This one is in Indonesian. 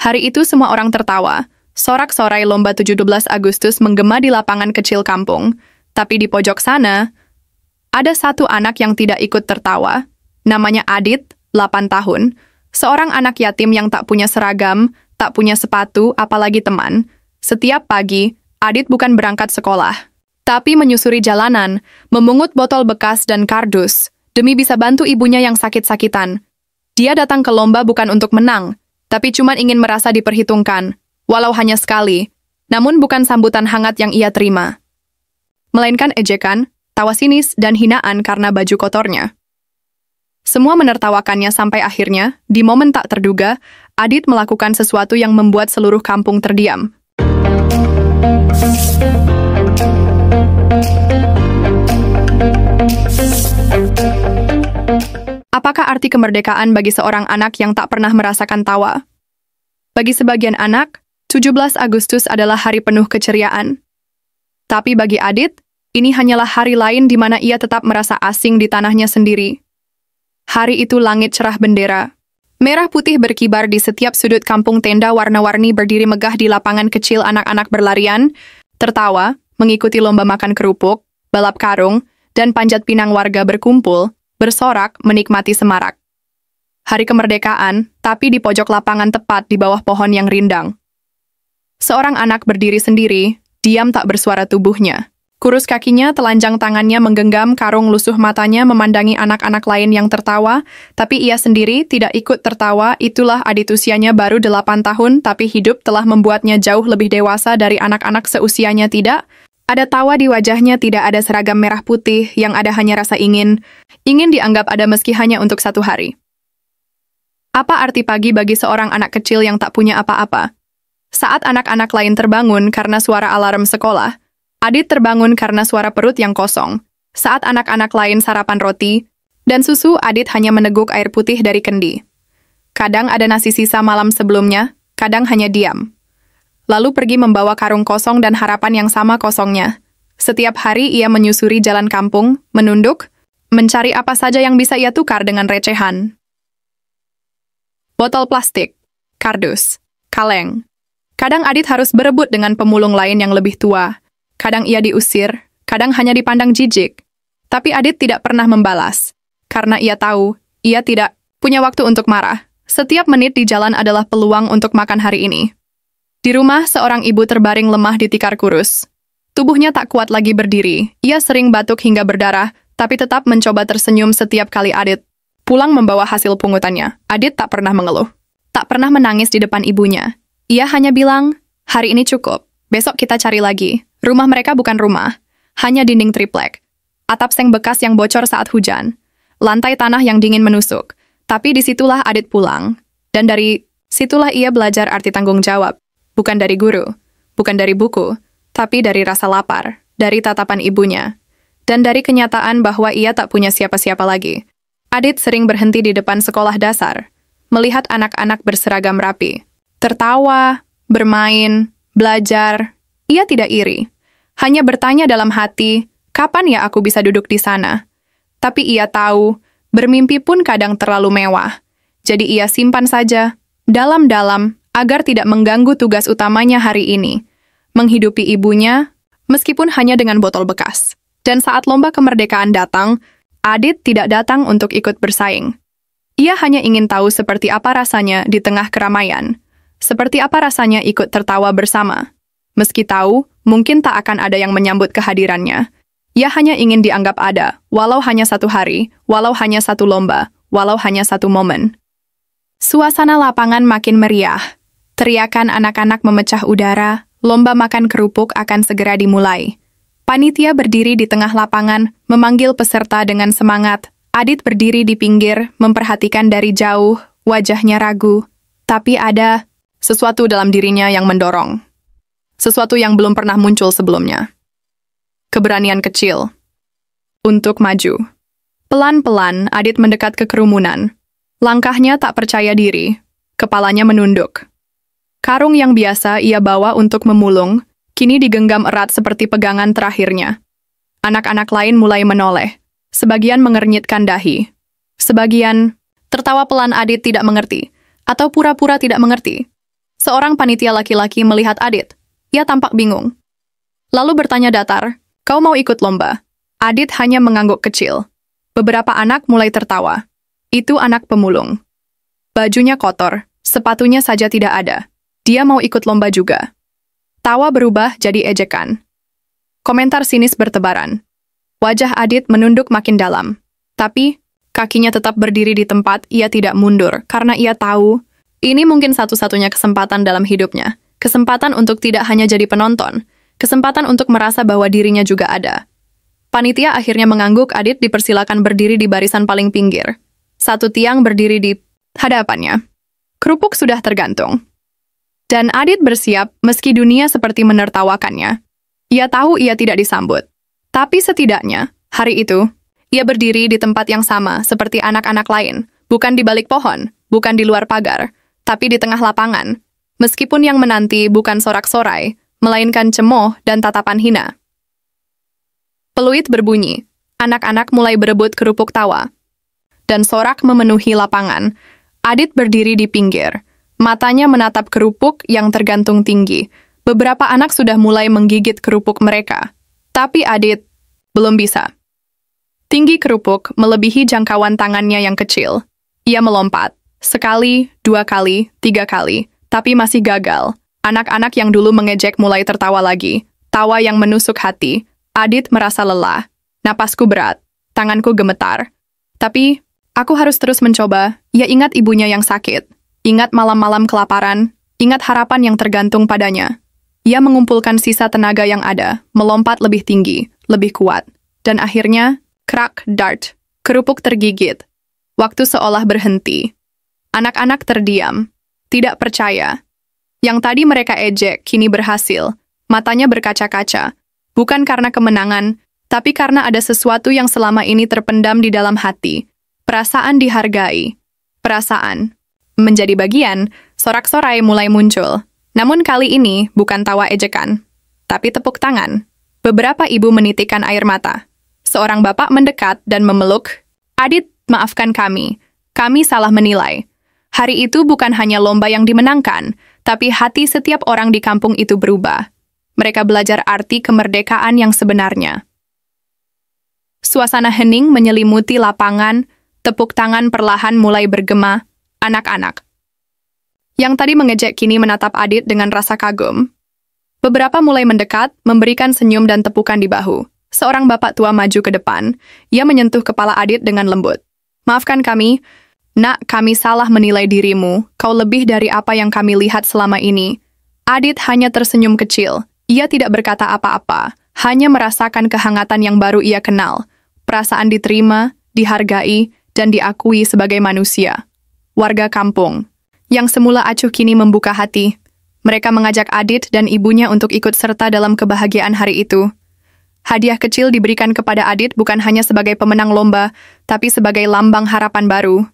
Hari itu semua orang tertawa. Sorak-sorai lomba 17 Agustus menggema di lapangan kecil kampung. Tapi di pojok sana, ada satu anak yang tidak ikut tertawa. Namanya Adit, 8 tahun. Seorang anak yatim yang tak punya seragam, tak punya sepatu, apalagi teman. Setiap pagi, Adit bukan berangkat sekolah, tapi menyusuri jalanan, memungut botol bekas dan kardus, demi bisa bantu ibunya yang sakit-sakitan. Dia datang ke lomba bukan untuk menang, tapi cuma ingin merasa diperhitungkan, walau hanya sekali, namun bukan sambutan hangat yang ia terima. Melainkan ejekan, tawa sinis, dan hinaan karena baju kotornya. Semua menertawakannya sampai akhirnya, di momen tak terduga, Adit melakukan sesuatu yang membuat seluruh kampung terdiam. Apakah arti kemerdekaan bagi seorang anak yang tak pernah merasakan tawa? Bagi sebagian anak, 17 Agustus adalah hari penuh keceriaan. Tapi bagi Adit, ini hanyalah hari lain di mana ia tetap merasa asing di tanahnya sendiri. Hari itu langit cerah bendera. Merah putih berkibar di setiap sudut kampung, tenda warna-warni berdiri megah di lapangan kecil, anak-anak berlarian, tertawa, mengikuti lomba makan kerupuk, balap karung, dan panjat pinang warga berkumpul, bersorak, menikmati semarak. Hari kemerdekaan, tapi di pojok lapangan tepat di bawah pohon yang rindang. Seorang anak berdiri sendiri, diam tak bersuara tubuhnya. Kurus kakinya, telanjang tangannya menggenggam karung, lusuh matanya memandangi anak-anak lain yang tertawa, tapi ia sendiri tidak ikut tertawa. Itulah Adit, usianya baru 8 tahun, tapi hidup telah membuatnya jauh lebih dewasa dari anak-anak seusianya. Tidak ada tawa di wajahnya, tidak ada seragam merah putih, yang ada hanya rasa ingin dianggap ada meski hanya untuk satu hari. Apa arti pagi bagi seorang anak kecil yang tak punya apa-apa? Saat anak-anak lain terbangun karena suara alarm sekolah, Adit terbangun karena suara perut yang kosong. Saat anak-anak lain sarapan roti dan susu, Adit hanya meneguk air putih dari kendi. Kadang ada nasi sisa malam sebelumnya, kadang hanya diam. Lalu pergi membawa karung kosong dan harapan yang sama kosongnya. Setiap hari ia menyusuri jalan kampung, menunduk, mencari apa saja yang bisa ia tukar dengan recehan. Botol plastik, kardus, kaleng. Kadang Adit harus berebut dengan pemulung lain yang lebih tua. Kadang ia diusir, kadang hanya dipandang jijik. Tapi Adit tidak pernah membalas, karena ia tahu, ia tidak punya waktu untuk marah. Setiap menit di jalan adalah peluang untuk makan hari ini. Di rumah, seorang ibu terbaring lemah di tikar kurus. Tubuhnya tak kuat lagi berdiri, ia sering batuk hingga berdarah, tapi tetap mencoba tersenyum setiap kali Adit pulang membawa hasil pungutannya. Adit tak pernah mengeluh, tak pernah menangis di depan ibunya. Ia hanya bilang, hari ini cukup, besok kita cari lagi. Rumah mereka bukan rumah, hanya dinding triplek, atap seng bekas yang bocor saat hujan, lantai tanah yang dingin menusuk. Tapi disitulah Adit pulang, dan dari situlah ia belajar arti tanggung jawab. Bukan dari guru, bukan dari buku, tapi dari rasa lapar, dari tatapan ibunya, dan dari kenyataan bahwa ia tak punya siapa-siapa lagi. Adit sering berhenti di depan sekolah dasar, melihat anak-anak berseragam rapi, tertawa, bermain, belajar. Ia tidak iri, hanya bertanya dalam hati, kapan ya aku bisa duduk di sana? Tapi ia tahu, bermimpi pun kadang terlalu mewah. Jadi ia simpan saja, dalam-dalam, agar tidak mengganggu tugas utamanya hari ini, menghidupi ibunya, meskipun hanya dengan botol bekas. Dan saat lomba kemerdekaan datang, Adit tidak datang untuk ikut bersaing. Ia hanya ingin tahu seperti apa rasanya di tengah keramaian, seperti apa rasanya ikut tertawa bersama. Meski tahu, mungkin tak akan ada yang menyambut kehadirannya. Ia hanya ingin dianggap ada, walau hanya satu hari, walau hanya satu lomba, walau hanya satu momen. Suasana lapangan makin meriah. Teriakan anak-anak memecah udara, lomba makan kerupuk akan segera dimulai. Panitia berdiri di tengah lapangan, memanggil peserta dengan semangat. Adit berdiri di pinggir, memperhatikan dari jauh, wajahnya ragu. Tapi ada sesuatu dalam dirinya yang mendorong. Sesuatu yang belum pernah muncul sebelumnya. Keberanian kecil untuk maju. Pelan-pelan, Adit mendekat ke kerumunan. Langkahnya tak percaya diri. Kepalanya menunduk. Karung yang biasa ia bawa untuk memulung, kini digenggam erat seperti pegangan terakhirnya. Anak-anak lain mulai menoleh. Sebagian mengernyitkan dahi. Sebagian tertawa pelan. Adit tidak mengerti, atau pura-pura tidak mengerti. Seorang panitia laki-laki melihat Adit. Ia tampak bingung. Lalu bertanya datar, "Kau mau ikut lomba?" Adit hanya mengangguk kecil. Beberapa anak mulai tertawa. Itu anak pemulung. Bajunya kotor, sepatunya saja tidak ada. Dia mau ikut lomba juga. Tawa berubah jadi ejekan. Komentar sinis bertebaran. Wajah Adit menunduk makin dalam. Tapi, kakinya tetap berdiri di tempat, ia tidak mundur, karena ia tahu, ini mungkin satu-satunya kesempatan dalam hidupnya. Kesempatan untuk tidak hanya jadi penonton, kesempatan untuk merasa bahwa dirinya juga ada. Panitia akhirnya mengangguk. Adit dipersilakan berdiri di barisan paling pinggir. Satu tiang berdiri di hadapannya. Kerupuk sudah tergantung. Dan Adit bersiap meski dunia seperti menertawakannya. Ia tahu ia tidak disambut. Tapi setidaknya, hari itu, ia berdiri di tempat yang sama seperti anak-anak lain. Bukan di balik pohon, bukan di luar pagar, tapi di tengah lapangan. Meskipun yang menanti bukan sorak-sorai, melainkan cemooh dan tatapan hina. Peluit berbunyi. Anak-anak mulai berebut kerupuk tawa. Dan sorak memenuhi lapangan. Adit berdiri di pinggir. Matanya menatap kerupuk yang tergantung tinggi. Beberapa anak sudah mulai menggigit kerupuk mereka. Tapi Adit belum bisa. Tinggi kerupuk melebihi jangkauan tangannya yang kecil. Ia melompat. Sekali, 2 kali, 3 kali. Tapi masih gagal. Anak-anak yang dulu mengejek mulai tertawa lagi. Tawa yang menusuk hati. Adit merasa lelah. Napasku berat. Tanganku gemetar. Tapi, aku harus terus mencoba. Ia ingat ibunya yang sakit. Ingat malam-malam kelaparan. Ingat harapan yang tergantung padanya. Ia mengumpulkan sisa tenaga yang ada. Melompat lebih tinggi. Lebih kuat. Dan akhirnya, krak, dart. Kerupuk tergigit. Waktu seolah berhenti. Anak-anak terdiam. Tidak percaya. Yang tadi mereka ejek, kini berhasil. Matanya berkaca-kaca. Bukan karena kemenangan, tapi karena ada sesuatu yang selama ini terpendam di dalam hati. Perasaan dihargai. Perasaan. Menjadi bagian, sorak-sorai mulai muncul. Namun kali ini bukan tawa ejekan, tapi tepuk tangan. Beberapa ibu menitikkan air mata. Seorang bapak mendekat dan memeluk. "Adit, maafkan kami. Kami salah menilai. Hari itu bukan hanya lomba yang dimenangkan, tapi hati setiap orang di kampung itu berubah. Mereka belajar arti kemerdekaan yang sebenarnya." Suasana hening menyelimuti lapangan, tepuk tangan perlahan mulai bergema. Anak-anak yang tadi mengejek kini menatap Adit dengan rasa kagum. Beberapa mulai mendekat, memberikan senyum dan tepukan di bahu. Seorang bapak tua maju ke depan. Ia menyentuh kepala Adit dengan lembut. "Maafkan kami. Nak, kami salah menilai dirimu. Kau lebih dari apa yang kami lihat selama ini." Adit hanya tersenyum kecil. Ia tidak berkata apa-apa, hanya merasakan kehangatan yang baru ia kenal. Perasaan diterima, dihargai, dan diakui sebagai manusia. Warga kampung, yang semula acuh kini membuka hati. Mereka mengajak Adit dan ibunya untuk ikut serta dalam kebahagiaan hari itu. Hadiah kecil diberikan kepada Adit bukan hanya sebagai pemenang lomba, tapi sebagai lambang harapan baru.